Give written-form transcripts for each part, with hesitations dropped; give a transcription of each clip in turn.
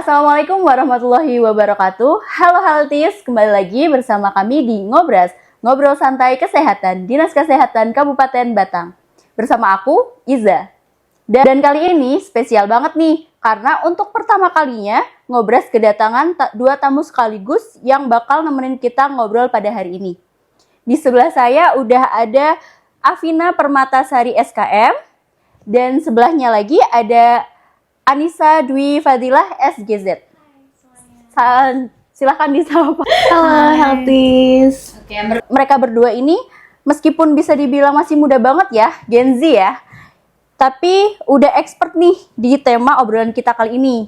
Assalamualaikum warahmatullahi wabarakatuh. Halo Healthies, kembali lagi bersama kami di Ngobras, Ngobrol Santai Kesehatan, Dinas Kesehatan Kabupaten Batang. Bersama aku, Iza. Dan kali ini spesial banget nih, karena untuk pertama kalinya Ngobras kedatangan dua tamu sekaligus yang bakal nemenin kita ngobrol pada hari ini. Di sebelah saya udah ada Afina Permatasari SKM, dan sebelahnya lagi ada Anissa Dwi Fadilah SGZ. Silahkan disapa. Halo Healthies. Oke, mereka berdua ini meskipun bisa dibilang masih muda banget ya, Gen Z ya, tapi udah expert nih di tema obrolan kita kali ini.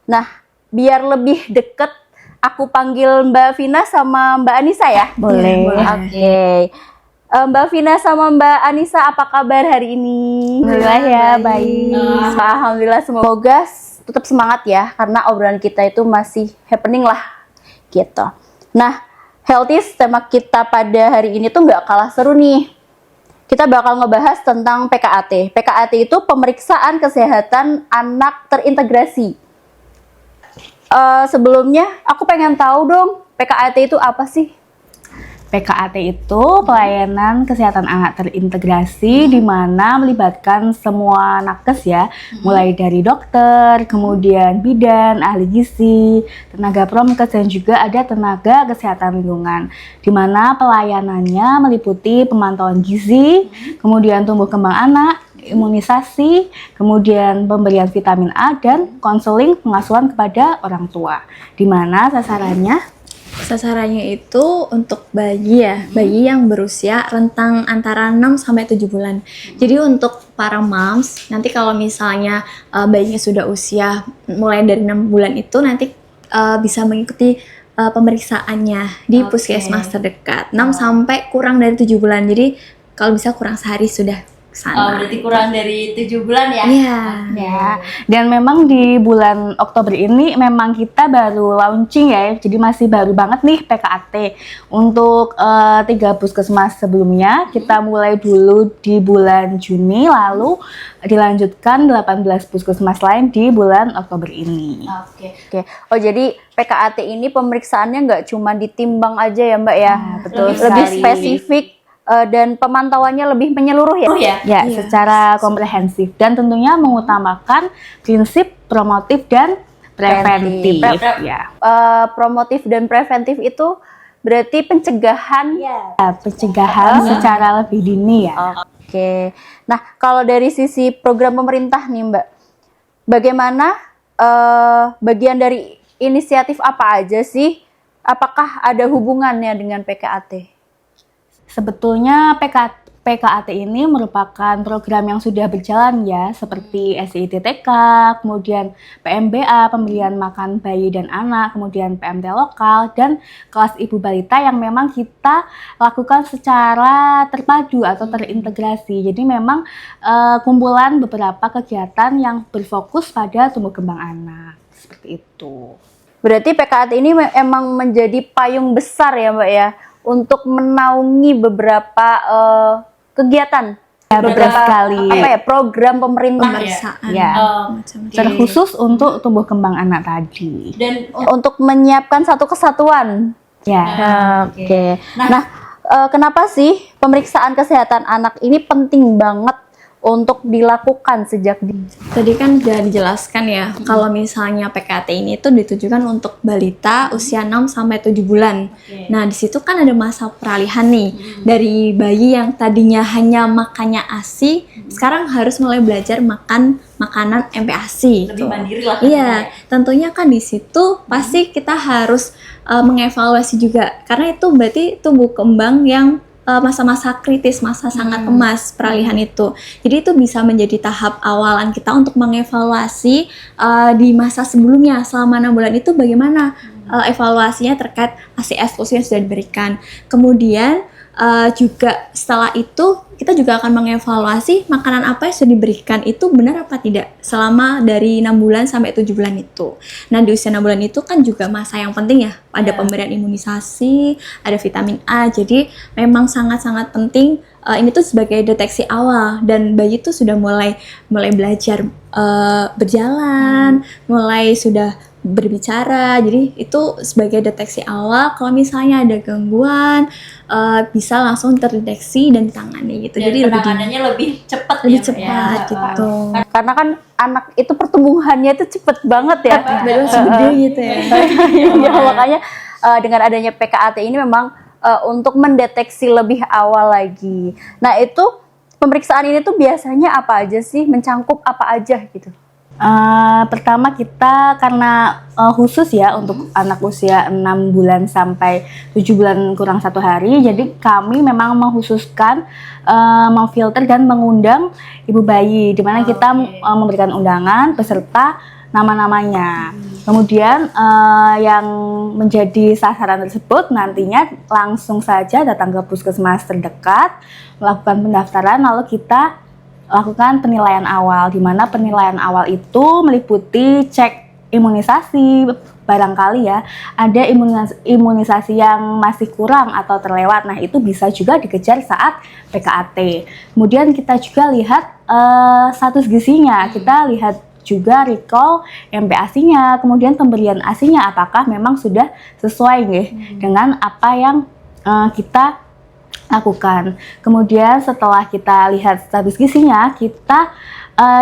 Nah, biar lebih deket, aku panggil Mbak Vina sama Mbak Anissa ya? Boleh. Oke. Mbak Vina sama Mbak Anissa, apa kabar hari ini? Alhamdulillah ya, baik. Alhamdulillah, semoga tetap semangat ya, karena obrolan kita itu masih happening lah, gitu. Nah, Healthies, tema kita pada hari ini tuh nggak kalah seru nih. Kita bakal ngebahas tentang PKAT. PKAT itu pemeriksaan kesehatan anak terintegrasi. Sebelumnya, aku pengen tahu dong, PKAT itu apa sih? PKAT itu pelayanan kesehatan anak terintegrasi di mana melibatkan semua nakes ya, mulai dari dokter, kemudian bidan, ahli gizi, tenaga promkes dan juga ada tenaga kesehatan lingkungan. Di mana pelayanannya meliputi pemantauan gizi, kemudian tumbuh kembang anak, imunisasi, kemudian pemberian vitamin A dan konseling pengasuhan kepada orang tua. Di mana Sasarannya itu untuk bayi ya, bayi yang berusia rentang antara 6 sampai 7 bulan. Jadi untuk para moms, nanti kalau misalnya bayinya sudah usia mulai dari 6 bulan itu nanti bisa mengikuti pemeriksaannya di puskesmas terdekat. 6 sampai kurang dari 7 bulan. Jadi kalau bisa kurang sehari sudah sana. Berarti kurang dari 7 bulan ya? Iya. ya. Dan memang di bulan Oktober ini memang kita baru launching ya, jadi masih baru banget nih PKAT. Untuk 3 puskesmas sebelumnya, kita mulai dulu di bulan Juni, lalu dilanjutkan 18 puskesmas lain di bulan Oktober ini. Oke. Oh, jadi PKAT ini pemeriksaannya nggak cuma ditimbang aja ya Mbak ya? Betul lebih sekali. spesifik dan pemantauannya lebih menyeluruh ya? Ya, secara komprehensif dan tentunya mengutamakan prinsip promotif dan preventif. Ya. Promotif dan preventif itu berarti pencegahan. Pencegahan secara lebih dini ya. Oke. Nah, kalau dari sisi program pemerintah nih Mbak, bagaimana bagian dari inisiatif apa aja sih? Apakah ada hubungannya dengan PKAT? Sebetulnya PKAT ini merupakan program yang sudah berjalan ya, seperti SITTK, kemudian PMBA, pemberian makan bayi dan anak, kemudian PMT lokal, dan kelas ibu balita yang memang kita lakukan secara terpadu atau terintegrasi. Jadi memang kumpulan beberapa kegiatan yang berfokus pada tumbuh kembang anak, seperti itu. Berarti PKAT ini emang menjadi payung besar ya Mbak ya, untuk menaungi beberapa kegiatan, beberapa sekali program pemerintah terkhusus untuk tumbuh kembang anak tadi dan untuk menyiapkan satu kesatuan. Oke. Nah, kenapa sih pemeriksaan kesehatan anak ini penting banget untuk dilakukan sejak dini? Tadi kan sudah dijelaskan ya, kalau misalnya PKAT ini itu ditujukan untuk balita usia 6 sampai 7 bulan. Nah, di situ kan ada masa peralihan nih, dari bayi yang tadinya hanya makannya ASI, sekarang harus mulai belajar makan makanan MPASI. Lebih mandiri lah. Iya, tentunya kan di situ pasti kita harus mengevaluasi juga, karena itu berarti tumbuh kembang yang masa-masa kritis, masa sangat emas peralihan itu. Jadi itu bisa menjadi tahap awalan kita untuk mengevaluasi di masa sebelumnya selama 6 bulan itu bagaimana evaluasinya terkait ASI eksklusif yang sudah diberikan. Kemudian juga setelah itu kita juga akan mengevaluasi makanan apa yang sudah diberikan itu benar apa tidak selama dari 6 bulan sampai 7 bulan itu. Nah, di usia 6 bulan itu kan juga masa yang penting ya, ada pemberian imunisasi, ada vitamin A, jadi memang sangat-sangat penting ini tuh sebagai deteksi awal, dan bayi tuh sudah mulai belajar berjalan, mulai sudah berbicara. Jadi itu sebagai deteksi awal kalau misalnya ada gangguan bisa langsung terdeteksi dan ditangani gitu. Dan Jadi penanganannya lebih cepat lebih ya, Mbak, ya. cepat gitu. Karena kan anak itu pertumbuhannya itu cepet banget ya. Baru segede gitu ya. Ya, makanya dengan adanya PKAT ini memang untuk mendeteksi lebih awal lagi. Nah, itu pemeriksaan ini tuh biasanya apa aja sih? Mencangkup apa aja gitu? Pertama kita karena khusus ya untuk anak usia 6 bulan sampai 7 bulan kurang 1 hari, jadi kami memang mengkhususkan memfilter dan mengundang ibu bayi, di mana kita memberikan undangan beserta nama-namanya. Kemudian yang menjadi sasaran tersebut nantinya langsung saja datang ke puskesmas terdekat, melakukan pendaftaran, lalu kita lakukan penilaian awal, di mana penilaian awal itu meliputi cek imunisasi. Barangkali ya ada imunisasi yang masih kurang atau terlewat, nah itu bisa juga dikejar saat PKAT. Kemudian kita juga lihat status gizinya, kita lihat juga recall MPASI-nya, kemudian pemberian ASI-nya apakah memang sudah sesuai nih dengan apa yang kita lakukan. Kemudian setelah kita lihat status gizinya, kita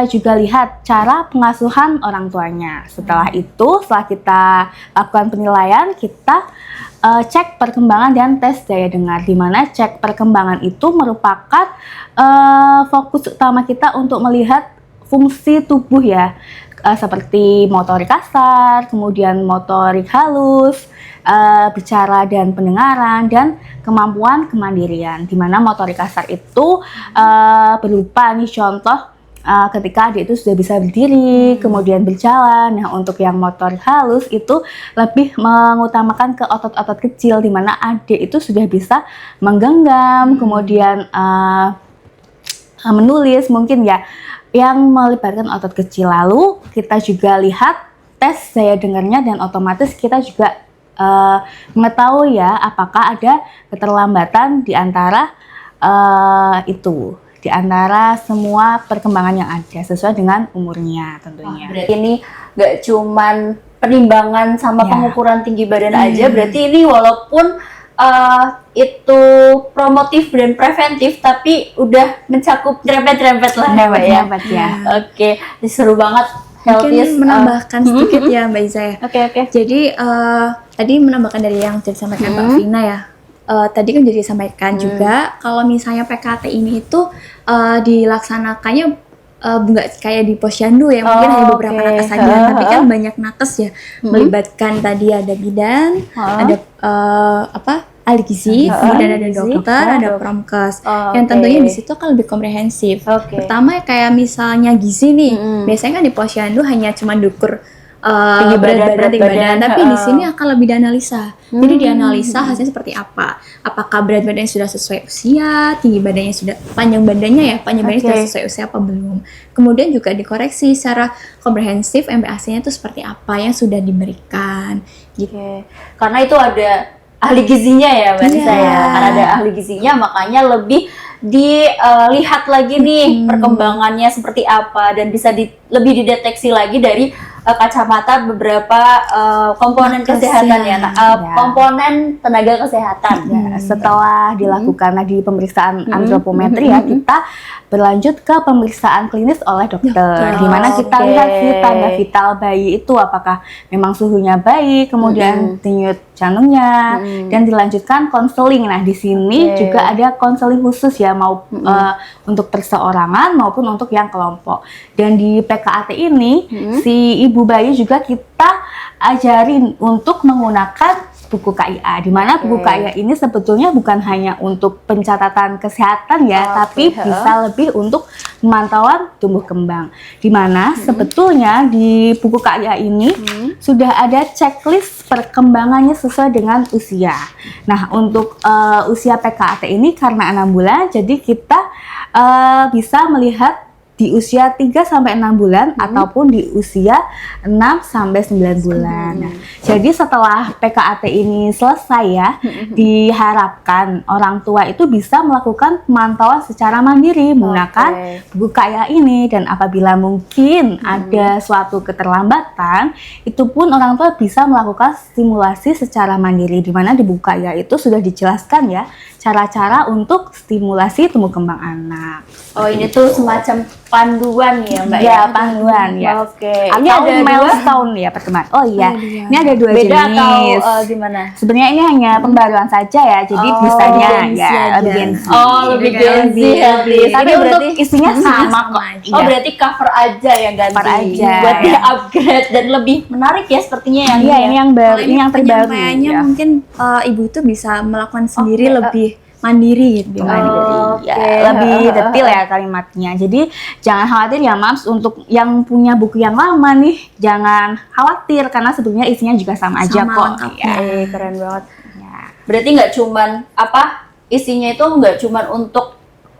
juga lihat cara pengasuhan orang tuanya. Setelah itu, setelah kita lakukan penilaian, kita cek perkembangan dan tes daya dengar, di mana cek perkembangan itu merupakan fokus utama kita untuk melihat fungsi tubuh ya, seperti motorik kasar, kemudian motorik halus, bicara dan pendengaran, dan kemampuan kemandirian. Di mana motorik kasar itu berupa nih contoh ketika adik itu sudah bisa berdiri, kemudian berjalan. Nah, untuk yang motorik halus itu lebih mengutamakan ke otot-otot kecil, di mana adik itu sudah bisa menggenggam, kemudian menulis mungkin ya, yang melibatkan otot kecil. Lalu kita juga lihat tes daya dengarnya, dan otomatis kita juga mengetahui ya apakah ada keterlambatan di antara itu, di antara semua perkembangan yang ada sesuai dengan umurnya tentunya. Berarti ini nggak cuman penimbangan sama pengukuran tinggi badan aja, berarti ini walaupun itu promotif dan preventif, tapi udah mencakup rempet-rempet lah ya. Oke, seru banget. Mungkin menambahkan sedikit ya Mbak Iza ya. Oke. Jadi tadi menambahkan dari yang disampaikan Mbak Vina ya. Tadi kan jadi disampaikan juga kalau misalnya PKT ini itu dilaksanakannya nggak kayak di posyandu ya, mungkin hanya beberapa nakes saja, tapi kan banyak nakes ya, melibatkan tadi ada bidan, ada ahli gizi, kemudian ada dokter, ada promkes, yang tentunya di situ akan lebih komprehensif. Pertama kayak misalnya gizi nih, biasanya kan di posyandu hanya cuma dukur tinggi badan, tapi di sini akan lebih dianalisa. Jadi dianalisa hasilnya seperti apa? Apakah berat badannya sudah sesuai usia, tinggi badannya sudah, panjang badannya sudah sesuai usia apa belum? Kemudian juga dikoreksi secara komprehensif MPASI-nya itu seperti apa yang sudah diberikan. Gitu. Karena itu ada ahli gizinya ya Mbak Nisa ya. Karena ada ahli gizinya, makanya lebih dilihat lagi nih perkembangannya seperti apa, dan bisa lebih dideteksi lagi dari kacamata beberapa komponen kesehatan ya, komponen tenaga kesehatan. Setelah dilakukan lagi pemeriksaan antropometri ya, kita berlanjut ke pemeriksaan klinis oleh dokter, di mana kita lihat tanda vital bayi itu apakah memang suhunya baik, kemudian denyut jantungnya, dan dilanjutkan konseling. Nah, di sini juga ada konseling khusus ya, mau untuk perseorangan maupun untuk yang kelompok. Dan di PKAT ini si ibu bayi juga kita ajarin untuk menggunakan buku KIA, di mana buku KIA ini sebetulnya bukan hanya untuk pencatatan kesehatan ya, tapi bisa lebih untuk pemantauan tumbuh kembang. Di mana sebetulnya di buku KIA ini sudah ada checklist perkembangannya sesuai dengan usia. Nah, untuk usia PKAT ini karena 6 bulan, jadi kita bisa melihat di usia 3-6 bulan ataupun di usia 6-9 bulan. Nah, jadi setelah PKAT ini selesai ya, diharapkan orang tua itu bisa melakukan pemantauan secara mandiri menggunakan buku KIA ini, dan apabila mungkin ada suatu keterlambatan, itu pun orang tua bisa melakukan stimulasi secara mandiri, di mana di buku KIA itu sudah dijelaskan ya cara-cara untuk stimulasi tumbuh kembang anak. Oh, ini tuh semacam panduan ya, Mbak? Ya, panduan ya. Oke. Ini ada milestone ya pertemuan. Oh iya, ini ada 2 Beda jenis. atau gimana? Sebenarnya ini hanya pembaruan saja ya, jadi bisanya ya lebih gengsi. Oh, lebih gengsi, healthy. Tapi Ini untuk berarti isinya sama kok. Oh, berarti cover aja yang ganti. Cover aja. Buat di-upgrade dan lebih menarik ya sepertinya yang Iya, ini yang baru, Kalau ini yang terbaru. penyampaiannya Ya. mungkin ibu itu bisa melakukan sendiri lebih mandiri gitu. Mandiri, ya, Oke. lebih detail ya kalimatnya. Jadi jangan khawatir ya Mams, untuk yang punya buku yang lama nih, jangan khawatir karena sebetulnya isinya juga sama aja Sama kok. lengkapnya. Ya. Keren banget. Ya. Berarti nggak cuman isinya itu nggak cuman untuk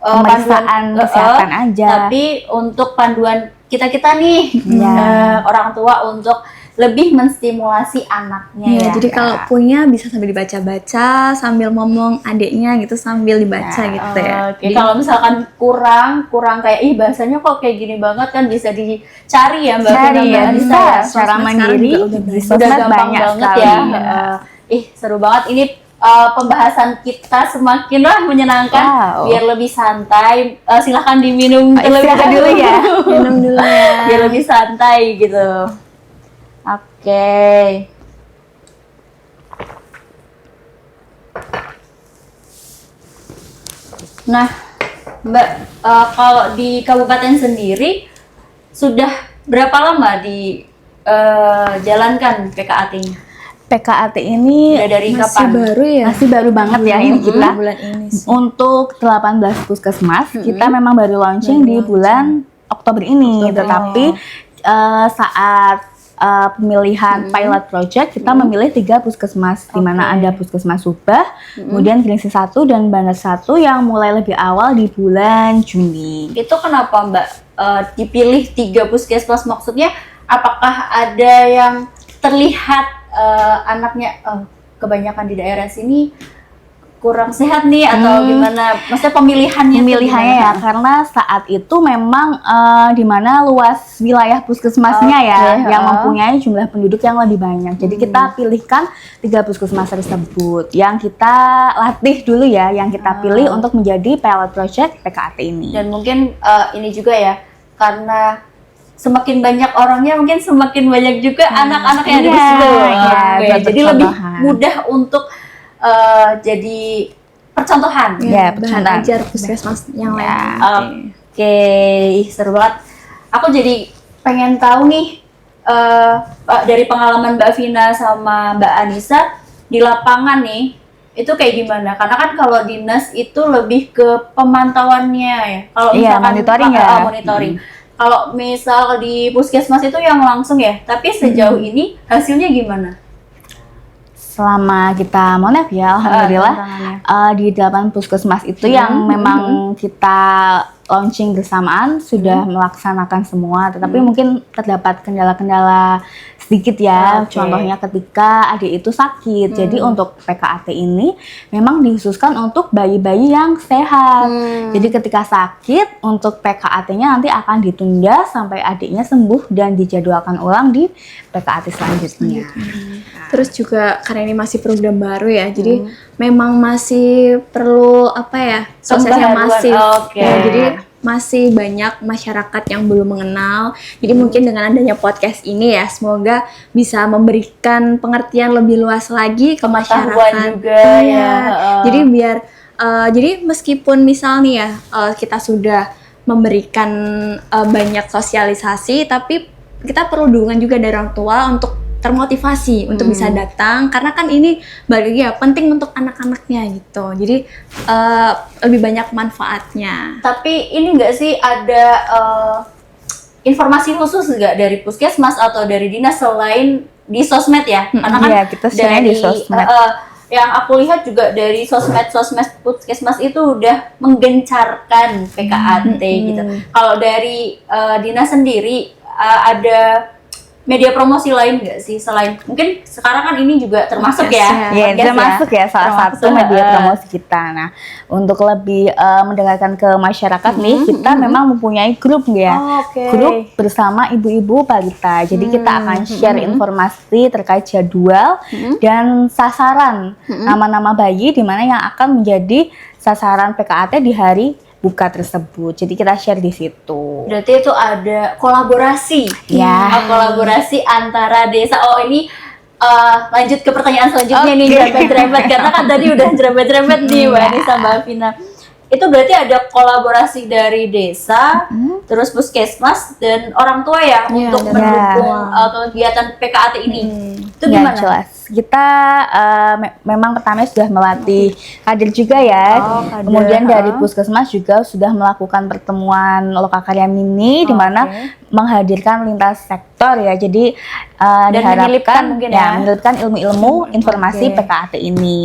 Pemeriksaan kesehatan aja. tapi untuk panduan kita nih Ya. orang tua untuk lebih menstimulasi anaknya Iya, ya. jadi kalau punya bisa sambil dibaca-baca, sambil ngomong adiknya gitu sambil dibaca gitu ya. Oke, kalau misalkan kurang kayak bahasanya kok kayak gini banget kan bisa dicari ya Mbak Cari Vina, ya, Mbak bisa Anissa. secara Sosmed mandiri. sekarang juga udah Di banyak. Udah sosmed gampang banyak banget sekali. ya. Seru banget ini pembahasan kita semakinlah menyenangkan. Wow. Biar lebih santai. Silahkan diminum terlebih istirahat dulu ya. Minum dulu ya. Biar lebih santai gitu. Oke. Nah, Mbak, kalau di kabupaten sendiri sudah berapa lama dijalankan PKAT-nya? PKAT ini Udah dari Masih kapan? baru ya. masih baru banget ya ini kita. bulan ini sih. Untuk 18 puskesmas, kita memang baru launching di bulan Oktober ini. Tetapi saat pemilihan pilot project, kita memilih 3 puskesmas, di mana ada puskesmas Subah, kemudian Gringsing 1 dan Banjar 1 yang mulai lebih awal di bulan Juni. Itu kenapa Mbak dipilih 3 puskesmas? Maksudnya apakah ada yang terlihat anaknya kebanyakan di daerah sini kurang sehat nih atau gimana? Maksudnya pemilihannya Ya, karena saat itu memang di mana luas wilayah puskesmasnya ya yang mempunyai jumlah penduduk yang lebih banyak. Jadi kita pilihkan 3 puskesmas tersebut yang kita latih dulu ya, yang kita pilih untuk menjadi pilot project PKAT ini. Dan mungkin ini juga ya, karena semakin banyak orangnya mungkin semakin banyak juga anak-anak yang ada di Iya, situ. iya, Oke, buat jadi lebih percontohan. mudah untuk jadi percontohan. Ya, bahan percontohan. ajar puskesmas yang lain. Oke, ih, seru banget. Aku jadi pengen tahu nih dari pengalaman Mbak Vina sama Mbak Anissa di lapangan nih, itu kayak gimana? Karena kan kalau dinas itu lebih ke pemantauannya ya. Kalau Iya, misalkan monitoring ya. monitoring. Kalau misal di puskesmas itu yang langsung ya, tapi sejauh ini hasilnya gimana? Selama kita monep ya, alhamdulillah di 8 puskesmas itu yang memang kita launching bersamaan sudah melaksanakan semua, tetapi mungkin terdapat kendala-kendala sedikit ya. Oke. Contohnya ketika adik itu sakit. Jadi untuk PKAT ini memang dikhususkan untuk bayi-bayi yang sehat. Jadi ketika sakit, untuk PKAT-nya nanti akan ditunda sampai adiknya sembuh dan dijadwalkan ulang di PKAT selanjutnya. Terus juga karena ini masih program baru ya, jadi memang masih perlu sosialisasi yang Pembaharuan, masif. oke. Ya, jadi masih banyak masyarakat yang belum mengenal. Jadi mungkin dengan adanya podcast ini ya, semoga bisa memberikan pengertian lebih luas lagi ke Pengetahuan masyarakat. juga ya. Jadi biar jadi meskipun misal nih ya kita sudah memberikan banyak sosialisasi, tapi kita perlu dukungan juga dari orang tua untuk termotivasi untuk bisa datang, karena kan ini balik lagi ya penting untuk anak-anaknya gitu. Jadi lebih banyak manfaatnya. Tapi ini nggak sih ada informasi khusus nggak dari puskesmas atau dari dinas selain di sosmed ya? Karena kan Iya, kita share-nya di sosmed. yang aku lihat juga dari sosmed puskesmas itu udah menggencarkan PKAT gitu. Kalau dari Dina sendiri ada media promosi lain nggak sih selain mungkin sekarang kan ini juga termasuk ya? Ya, podcast termasuk ya salah Termasuk, satu media promosi kita. Nah, untuk lebih mendengarkan ke masyarakat nih, kita memang mempunyai grup ya. Oh, oke. Grup bersama ibu-ibu balita. Jadi kita akan share informasi terkait jadwal dan sasaran nama-nama bayi di mana yang akan menjadi sasaran PKAT di hari buka tersebut. Jadi kita share di situ. Berarti itu ada kolaborasi. Ya. Kolaborasi antara desa. Oh, ini lanjut ke pertanyaan selanjutnya nih, jerempet-jerempet karena kan tadi udah jerempet-jerempet nih Mbak Anissa, Mbak Vina. Itu berarti ada kolaborasi dari desa, terus puskesmas dan orang tua ya untuk mendukung kegiatan PKAT ini. Itu Ya, gimana? jelas. Kita memang pertama sudah melatih kader juga ya. Kader. Kemudian dari puskesmas juga sudah melakukan pertemuan lokakarya mini di mana menghadirkan lintas sektor ya. Jadi Dan menyelipkan mungkin ya. menyelipkan ilmu-ilmu informasi PKAT ini.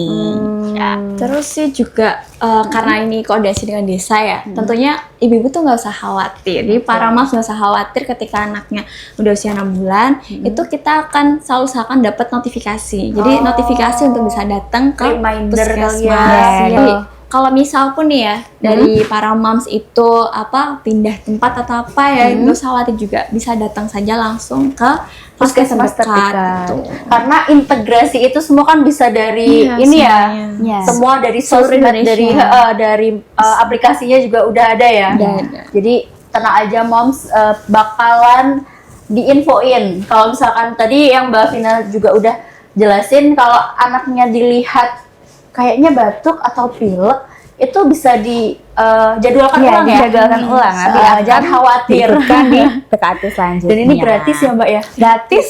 Ya. Terus sih juga karena ini koordinasi dengan desa ya, tentunya ibu-ibu tuh nggak usah khawatir. Jadi para mams nggak usah khawatir ketika anaknya udah usia 6 bulan, itu kita akan selalu usahakan dapat notifikasi. Jadi notifikasi untuk bisa datang ke Reminder puskesmas. kali ya. Jadi kalau misal pun nih ya dari para moms itu pindah tempat atau apa ya, nggak usah khawatir juga, bisa datang saja langsung ke puskesmas terdekat. Gitu. Karena integrasi itu semua kan bisa dari ini semuanya. Ya. semua dari Seluruh sosmed, dari aplikasinya juga udah ada ya. Udah ada. Jadi tenang aja moms, bakalan diinfoin. Kalau misalkan tadi yang Mbak Vina juga udah jelasin kalau anaknya dilihat kayaknya batuk atau pilek itu bisa dijadwalkan Iya, ulang ya. dijadwalkan ulang. Nanti Jangan khawatir. Kan di PKAT selanjutnya. Dan ini gratis ya Mbak ya? Gratis.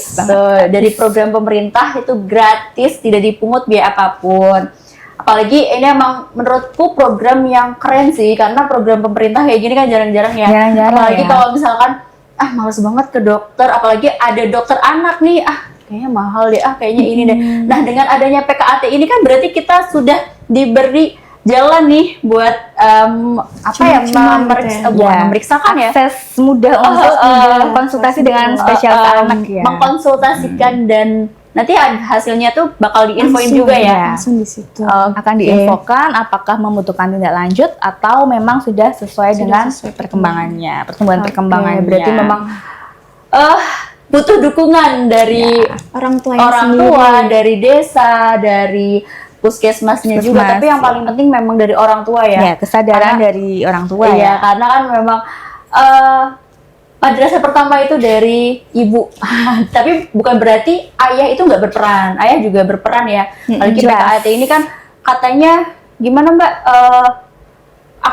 Dari program pemerintah itu gratis, tidak dipungut biaya apapun. Apalagi ini emang menurutku program yang keren sih, karena program pemerintah kayak gini kan jarang-jarang ya. Jarang-jarang Apalagi ya. kalau misalkan males banget ke dokter, apalagi ada dokter anak nih, kayaknya mahal deh, kayaknya ini deh. Nah, dengan adanya PKAT ini kan berarti kita sudah diberi jalan nih buat memeriksakan ya, akses mudah untuk konsultasi dengan spesialis anak ya. mengkonsultasikan dan nanti hasilnya tuh bakal diinfoin juga ya. Langsung di situ. Akan diinfokan apakah membutuhkan tindak lanjut atau memang sudah sesuai dengan perkembangannya, perkembangannya. Berarti memang butuh dukungan dari Orang tua dari desa, dari puskesmasnya juga. Puskesmas, Tapi yang paling penting memang dari orang tua ya. Ya, kesadaran Karena- dari orang tua Iya, ya. karena kan memang madrasah pertama itu dari ibu. Tapi bukan berarti ayah itu nggak berperan. Ayah juga berperan ya. Apalagi jelas. PKAT ini kan katanya gimana Mbak?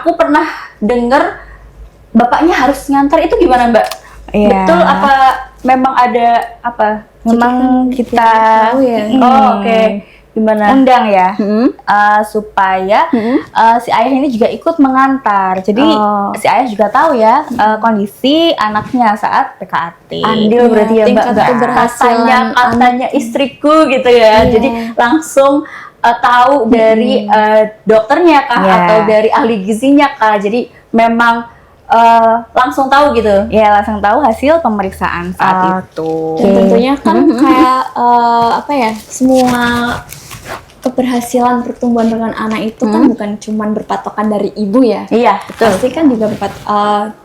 Aku pernah dengar bapaknya harus ngantar, itu gimana Mbak? Iya. Betul apa memang ada apa? Memang kita tahu ya. Oke. Gimana? undang ya supaya si ayah ini juga ikut mengantar. Jadi si ayah juga tahu ya kondisi anaknya saat PKAT. Andil berarti ya Mbak, tingkat nggak keberhasilan katanya istriku gitu ya. Jadi langsung tahu dari dokternya kah Iya. atau dari ahli gizinya kah. Jadi memang langsung tahu gitu. Ya, langsung tahu hasil pemeriksaan saat itu. Dan tentunya kan kayak semua keberhasilan pertumbuhan dengan anak itu kan bukan cuman berpatokan dari ibu ya. Iya, betul. Pasti kan juga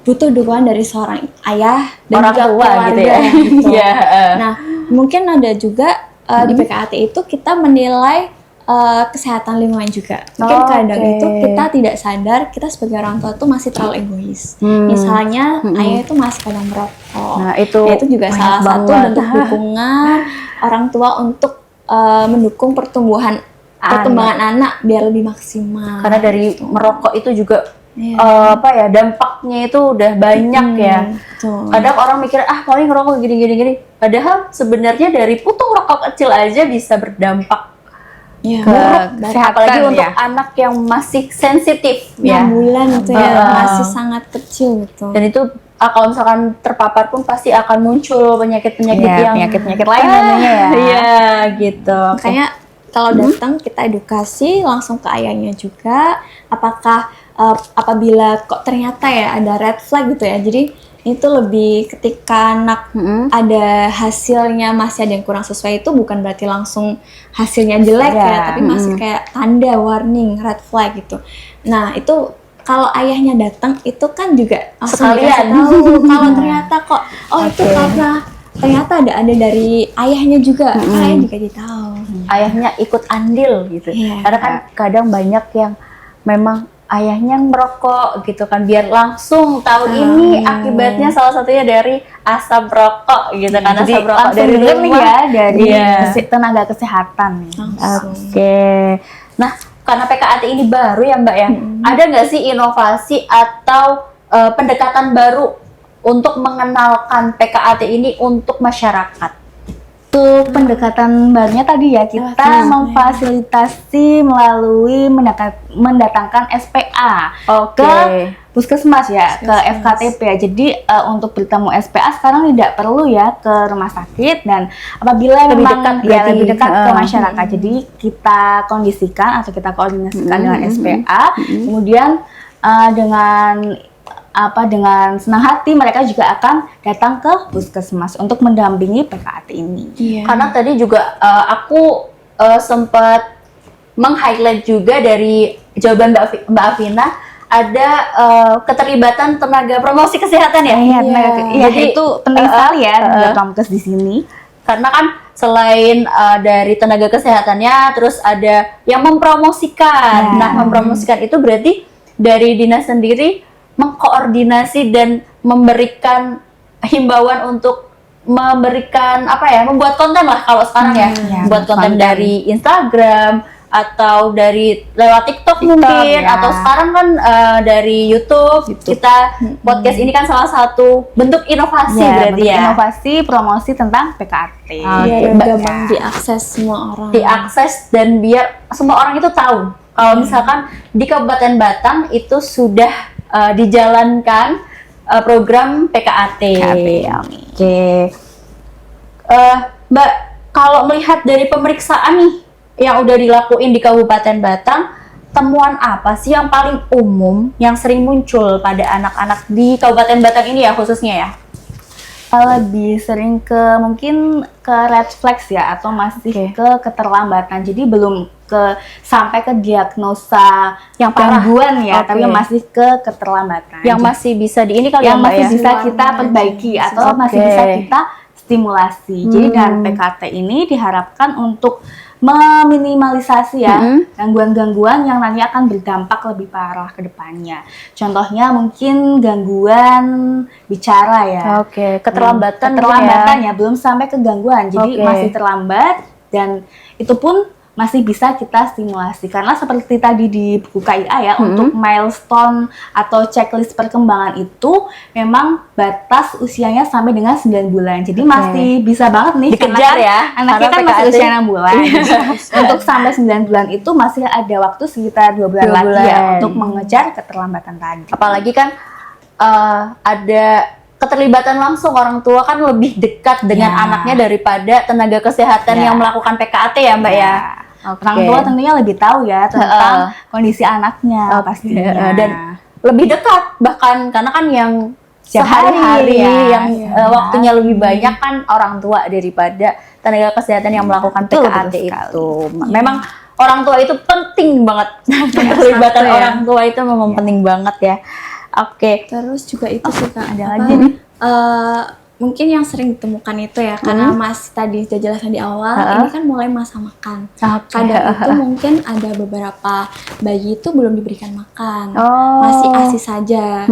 butuh dukungan dari seorang ayah dan Orang juga tua keluarga gitu ya. gitu. Iya, Nah, mungkin ada juga di PKAT itu kita menilai kesehatan lingkungan juga. Mungkin kadang itu kita tidak sadar kita sebagai orang tua tuh masih terlalu egois. Misalnya ayah itu masih kadang merokok. Nah, itu juga banyak salah satu banget. bentuk dukungan orang tua untuk mendukung perkembangan anak biar lebih maksimal. Karena dari merokok itu juga Iya. dampaknya itu udah banyak ya. Betul. Kadang orang mikir paling ngerokok gini. Padahal sebenarnya dari putung rokok kecil aja bisa berdampak Ya, buruk, kesehatan apalagi ya. untuk anak yang masih sensitif 6 ya. bulan itu ya masih sangat kecil gitu. Dan itu kalau misalkan terpapar pun pasti akan muncul penyakit-penyakit Ya, yang penyakit-penyakit lain namanya ya. Iya, gitu. Makanya kalau datang kita edukasi langsung ke ayahnya juga. Apakah apabila kok ternyata ya ada red flag gitu ya. Jadi itu lebih ketika anak ada hasilnya masih ada yang kurang sesuai, itu bukan berarti langsung hasilnya jelek ya, tapi masih kayak tanda warning red flag gitu. Nah itu kalau ayahnya datang itu kan juga langsung dikasih tahu kalau ternyata kok itu karena ternyata ada dari ayahnya juga, ayah juga jadi tahu. Ayahnya ikut andil gitu. Karena kan kadang banyak yang memang ayahnya merokok gitu kan, biar langsung tahu ini akibatnya salah satunya dari asap rokok gitu kan. Jadi asap rokok dari rumah ya dari tenaga kesehatan. Oke. Nah, karena PKAT ini baru ya Mbak ya, ada nggak sih inovasi atau pendekatan baru untuk mengenalkan PKAT ini untuk masyarakat? Untuk pendekatan barunya tadi ya, kita memfasilitasi melalui mendatangkan SPA ke puskesmas ya, ke FKTP ya. Jadi untuk bertemu SPA sekarang tidak perlu ya ke rumah sakit, dan apabila lebih memang dekat lebih dekat ke masyarakat. Jadi kita kondisikan atau kita koordinasikan dengan SPA, kemudian dengan senang hati mereka juga akan datang ke puskesmas untuk mendampingi PKAT ini. Karena tadi juga aku sempat meng-highlight juga dari jawaban Mbak Afina, ada keterlibatan tenaga promosi kesehatan ya. Jadi itu penting sekali ya tenaga promkes di sini. Karena kan selain dari tenaga kesehatannya, terus ada yang mempromosikan. Nah, mempromosikan itu berarti dari dinas sendiri mengkoordinasi dan memberikan himbauan untuk membuat konten lah kalau sekarang buat konten dari Instagram atau dari lewat TikTok mungkin, atau sekarang kan dari YouTube. Kita podcast ini kan salah satu bentuk inovasi berarti ya. Inovasi promosi tentang PKAT. Biar gampang diakses semua orang. Diakses dan biar semua orang itu tahu kalau misalkan di Kabupaten Batang itu sudah dijalankan program PKAT. Oke. Mbak, kalau melihat dari pemeriksaan nih yang udah dilakuin di Kabupaten Batang, temuan apa sih yang paling umum yang sering muncul pada anak-anak di Kabupaten Batang ini ya khususnya ya? Lebih sering mungkin ke red flags ya, atau masih ke keterlambatan. Jadi belum sampai ke diagnosa yang parah, gangguan ya, tapi masih ke keterlambatan. Yang masih bisa ini kali yang ya, masih bisa kita perbaiki atau masih bisa kita stimulasi. Jadi dengan PKT ini diharapkan untuk meminimalisasi ya gangguan-gangguan yang nanti akan berdampak lebih parah ke depannya. Contohnya mungkin gangguan bicara ya. Keterlambatan ya, belum sampai ke gangguan. Jadi masih terlambat, dan itu pun masih bisa kita stimulasi. Karena seperti tadi di buku KIA ya, untuk milestone atau checklist perkembangan itu memang batas usianya sampai dengan 9 bulan. Jadi masih bisa banget nih dikejar ya. Anaknya kan masih usia 6 bulan. Untuk sampai 9 bulan itu masih ada waktu sekitar 2 bulan lagi ya untuk mengejar keterlambatan tadi. Apalagi kan ada keterlibatan langsung, orang tua kan lebih dekat dengan anaknya daripada tenaga kesehatan yang melakukan PKAT ya Mbak ya. Orang tua tentunya lebih tahu ya tentang kondisi anaknya pastinya. Dan lebih dekat bahkan, karena kan yang sehari-hari yang waktunya lebih banyak kan orang tua daripada tenaga kesehatan yang melakukan PKAT itu. Memang orang tua itu penting banget. Keterlibatan orang tua itu memang penting banget ya. Terus juga itu sih Kak, ada lagi nih. Mungkin yang sering ditemukan itu ya, karena Mas tadi sudah jelasin di awal, ini kan mulai masa makan. Kadang itu mungkin ada beberapa bayi itu belum diberikan makan, masih ASI saja,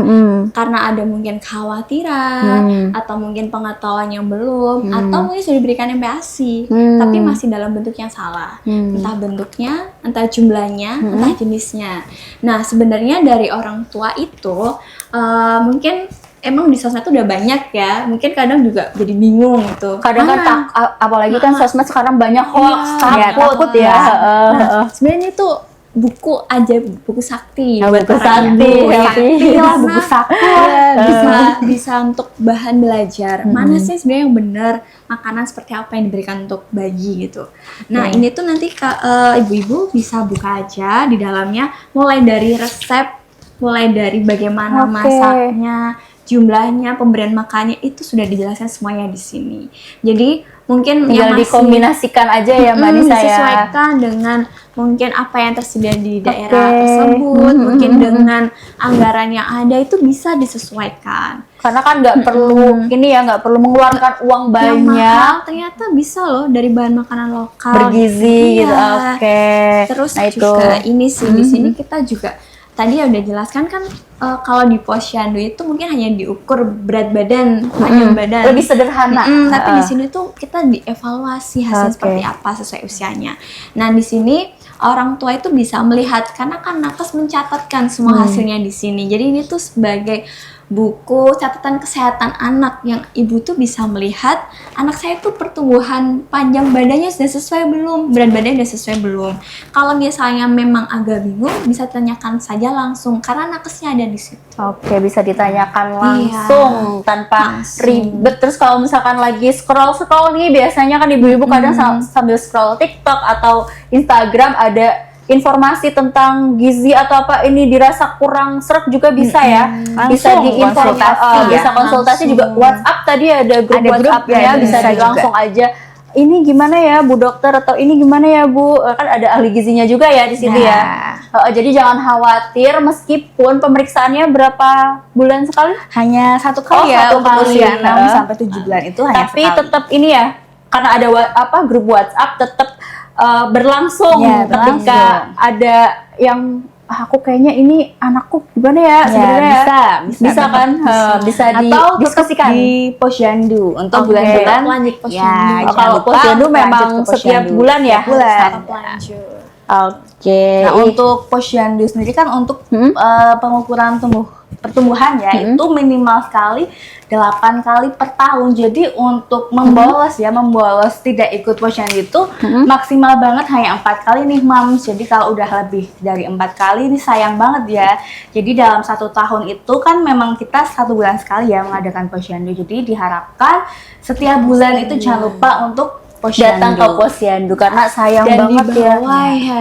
karena ada mungkin kekhawatiran atau mungkin pengetahuan yang belum, atau mungkin sudah diberikan MPASI, tapi masih dalam bentuk yang salah, entah bentuknya, entah jumlahnya, entah jenisnya. Nah sebenarnya dari orang tua itu mungkin emang di sosmed tuh udah banyak ya, mungkin kadang juga jadi bingung gitu. Kadang kan apalagi kan sosmed sekarang banyak hoax, takut ya. Nah, sebenarnya itu buku aja, buku sakti. Nah, buat buku para sakti, ibu, ya. sakti lah, Karena, buku sakti. bisa untuk bahan belajar. Mana sih sebenarnya yang benar makanan seperti apa yang diberikan untuk bayi gitu. Nah, ini tuh nanti ibu-ibu bisa buka aja di dalamnya, mulai dari resep, mulai dari bagaimana masaknya, jumlahnya, pemberian makannya itu sudah dijelaskan semuanya di sini. Jadi mungkin tinggal yang masih dikombinasikan aja ya Mbak Nisa ya. disesuaikan dengan mungkin apa yang tersedia di daerah tersebut, mungkin dengan anggaran yang ada itu bisa disesuaikan. Karena kan nggak perlu ini ya, nggak perlu mengeluarkan uang Yang banyak, mahal ternyata bisa loh dari bahan makanan lokal. bergizi gitu. Iya. Oke. Terus Nah, itu. juga ini sih di sini kita juga tadi ya udah jelaskan kan kalau di posyandu itu mungkin hanya diukur berat badan, panjang badan. Lebih sederhana. Tapi di sini tuh kita dievaluasi hasil seperti apa sesuai usianya. Nah, di sini orang tua itu bisa melihat karena kan nakes mencatatkan semua hasilnya di sini. Jadi ini tuh sebagai buku catatan kesehatan anak yang ibu tuh bisa melihat anak saya tuh pertumbuhan panjang badannya sudah sesuai belum, berat badannya sudah sesuai belum. Kalau misalnya memang agak bingung bisa tanyakan saja langsung karena nakesnya ada di situ. Oke, bisa ditanyakan Iya. langsung tanpa ribet. Terus kalau misalkan lagi scroll nih, biasanya kan ibu-ibu kadang sambil scroll TikTok atau Instagram ada informasi tentang gizi atau apa ini dirasa kurang seret juga bisa ya. Bisa Langsung konsultasi ya. bisa konsultasi juga. WhatsApp tadi ada grup Ada grup WhatsApp ya, ya, bisa bisa juga. langsung aja. Ini gimana ya Bu Dokter atau ini gimana ya Bu? Kan ada ahli gizinya juga ya di situ ya. Jadi jangan khawatir meskipun pemeriksaannya berapa bulan sekali? Hanya satu kali ya satu untuk kali. usia 6 sampai 7 bulan itu hanya Tapi sekali. tetap ini ya, karena ada grup WhatsApp tetap berlangsung Ya, ketika ada yang aku kayaknya ini anakku gimana ya sebenarnya bisa kan bisa atau didiskusikan di posyandu untuk Oke. bulan-bulan Lanjut ya, posyandu. jangan Kalau lupa posyandu lanjut memang ke setiap posyandu. bulan ya? Setiap bulan. Tetap lanjut. Oke. Nah, untuk posyandu sendiri kan untuk pengukuran pertumbuhan ya itu minimal sekali 8 kali per tahun. Jadi untuk membolos tidak ikut posyandu itu maksimal banget hanya 4 kali nih Mams. Jadi kalau udah lebih dari 4 kali ini sayang banget ya. Jadi dalam 1 tahun itu kan memang kita 1 bulan sekali ya mengadakan posyandu. Jadi diharapkan setiap bulan itu jangan lupa untuk posyandu. Datang ke posyandu karena sayang Dan banget ya. dibawa ya.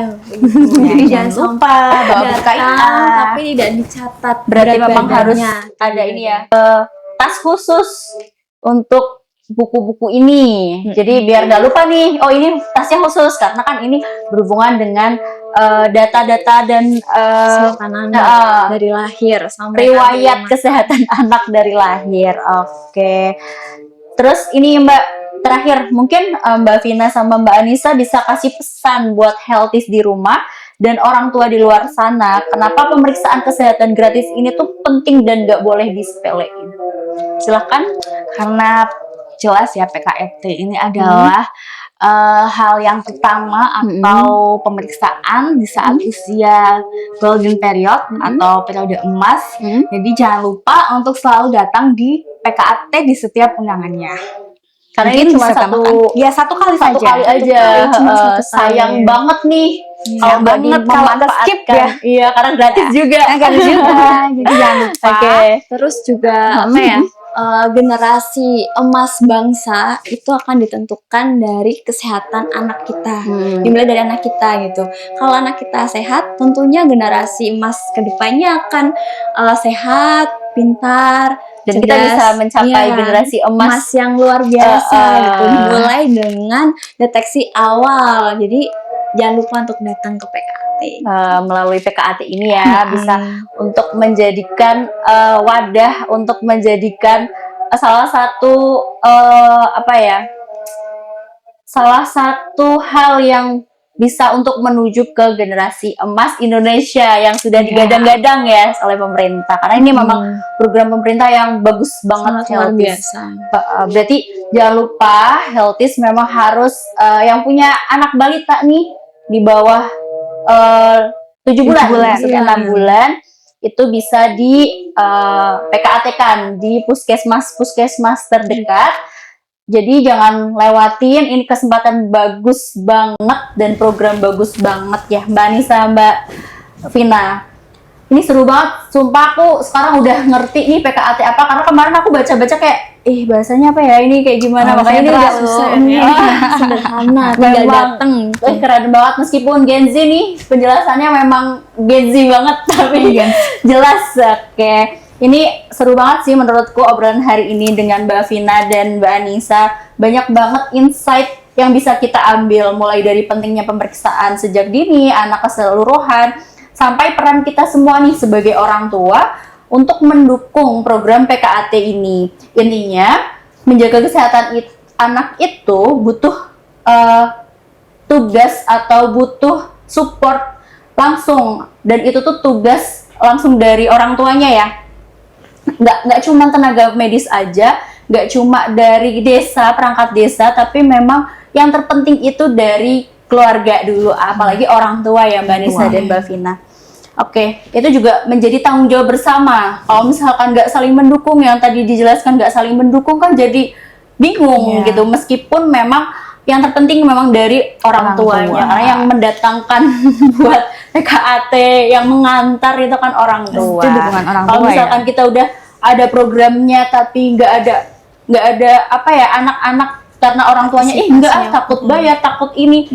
Jadi jangan lupa bawa datang, KIA. tapi tidak dicatat Berarti berat memang harus badannya. ada ini ya, tas khusus untuk buku-buku ini. Jadi biar nggak lupa nih, oh ini tasnya khusus karena kan ini berhubungan dengan data-data dan Kesehatan anak dari lahir sampai riwayat kesehatan anak dari lahir. Oke. Terus ini Mbak, terakhir mungkin Mbak Vina sama Mbak Anissa bisa kasih pesan buat healthies di rumah dan orang tua di luar sana. Kenapa pemeriksaan kesehatan gratis ini tuh penting dan nggak boleh disepelein? Silahkan. Karena jelas ya PKFT ini adalah hal yang pertama atau pemeriksaan di saat usia golden period atau periode emas. Jadi jangan lupa untuk selalu datang di PKAT di setiap undangannya. Karena Mungkin ini cuma bisa satu tambahkan. Ya, satu kali satu saja. kali aja. cuma satu kali. Sayang banget nih kalau nggak banget kalau ada skip ya. dimanfaatkan. Iya, karena gratis juga. Gratis juga. Jadi jangan lupa. Oke. Terus juga apa ya? Generasi emas bangsa itu akan ditentukan dari kesehatan anak kita, dimulai dari anak kita gitu. Kalau anak kita sehat, tentunya generasi emas kedepannya akan sehat, pintar, Dan kita cerdas. bisa mencapai Iya, generasi emas. yang luar biasa gitu. Dimulai dengan deteksi awal. Jadi jangan lupa untuk datang ke PKAT. Melalui PKAT ini ya bisa untuk menjadikan wadah untuk menjadikan salah satu salah satu hal yang bisa untuk menuju ke generasi emas Indonesia yang sudah digadang-gadang ya oleh pemerintah, karena ini memang program pemerintah yang bagus banget. Sangat luar biasa. Berarti jangan lupa healthies memang harus yang punya anak balita nih di bawah 7 bulan, sampai 6 bulan itu bisa di PKAT-kan di puskesmas terdekat Jadi jangan lewatin, ini kesempatan bagus banget dan program bagus banget ya Mbak Anissa, Mbak Vina. Ini seru banget, sumpah aku sekarang udah ngerti nih PKAT apa, karena kemarin aku baca-baca kayak, bahasanya apa ya ini kayak gimana, makanya ini udah susah ini sederhana, tinggal memang dateng. keren banget meskipun Gen Z nih penjelasannya memang Gen Z banget tapi jelas. Oke. Ini seru banget sih menurutku obrolan hari ini dengan Mbak Vina dan Mbak Anissa. Banyak banget insight yang bisa kita ambil, mulai dari pentingnya pemeriksaan sejak dini, anak keseluruhan, sampai peran kita semua nih sebagai orang tua untuk mendukung program PKAT ini. Intinya, menjaga kesehatan anak itu butuh tugas atau butuh support langsung, dan itu tuh tugas langsung dari orang tuanya ya. Nggak cuma tenaga medis aja, nggak cuma dari desa, perangkat desa, tapi memang yang terpenting itu dari keluarga dulu, apalagi orang tua ya Mbak Nisa dan Mbak Vina. Oke, itu juga menjadi tanggung jawab bersama. Kalau misalkan nggak saling mendukung, yang tadi dijelaskan nggak saling mendukung kan jadi bingung gitu. Meskipun memang yang terpenting memang dari orang tuanya, karena yang mendatangkan buat PKAT, yang mengantar itu kan orang tua. Itu dukungan orang tua. Kalau misalkan kita udah ada programnya tapi nggak ada apa ya, anak-anak karena orang tuanya takut bayar, takut ini,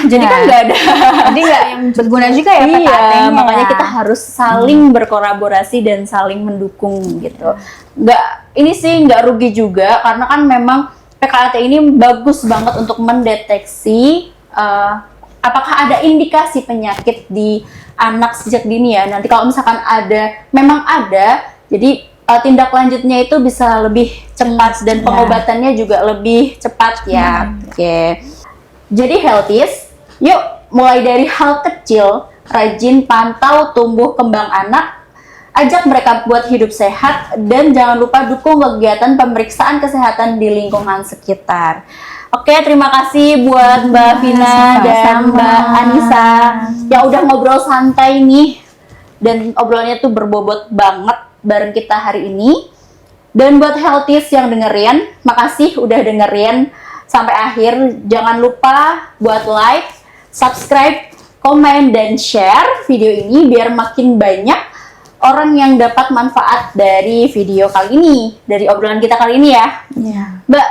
jadi kan nggak ada. Jadi nggak yang berguna juga ya PKAT-nya. Makanya kita harus saling berkolaborasi dan saling mendukung gitu. Nggak rugi juga, karena kan memang PKAT ini bagus banget untuk mendeteksi apakah ada indikasi penyakit di anak sejak dini ya. Nanti kalau misalkan memang ada, jadi tindak lanjutnya itu bisa lebih cepat dan pengobatannya juga lebih cepat ya. Oke. Jadi healthies, yuk mulai dari hal kecil, rajin pantau tumbuh kembang anak, ajak mereka buat hidup sehat, dan jangan lupa dukung kegiatan pemeriksaan kesehatan di lingkungan sekitar. Oke, terima kasih buat Mbak Vina dan Mbak Anissa yang udah ngobrol santai nih, dan obrolannya tuh berbobot banget bareng kita hari ini. Dan buat healthies yang dengerin, makasih udah dengerin sampai akhir. Jangan lupa buat like, subscribe, komen, dan share video ini biar makin banyak orang yang dapat manfaat dari video kali ini, dari obrolan kita kali ini ya. Mbak,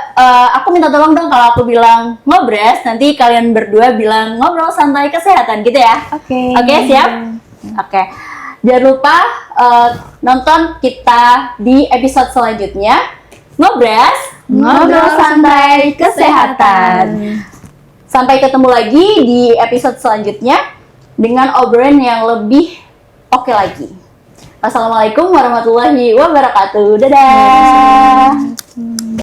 aku minta tolong dong kalau aku bilang ngobras, nanti kalian berdua bilang ngobrol santai kesehatan gitu ya. Oke. Oke, siap? Oke. Jangan lupa nonton kita di episode selanjutnya. Ngobras, ngobrol santai kesehatan. Sampai ketemu lagi di episode selanjutnya dengan obrolan yang lebih oke lagi. Wassalamualaikum warahmatullahi wabarakatuh. Dadah.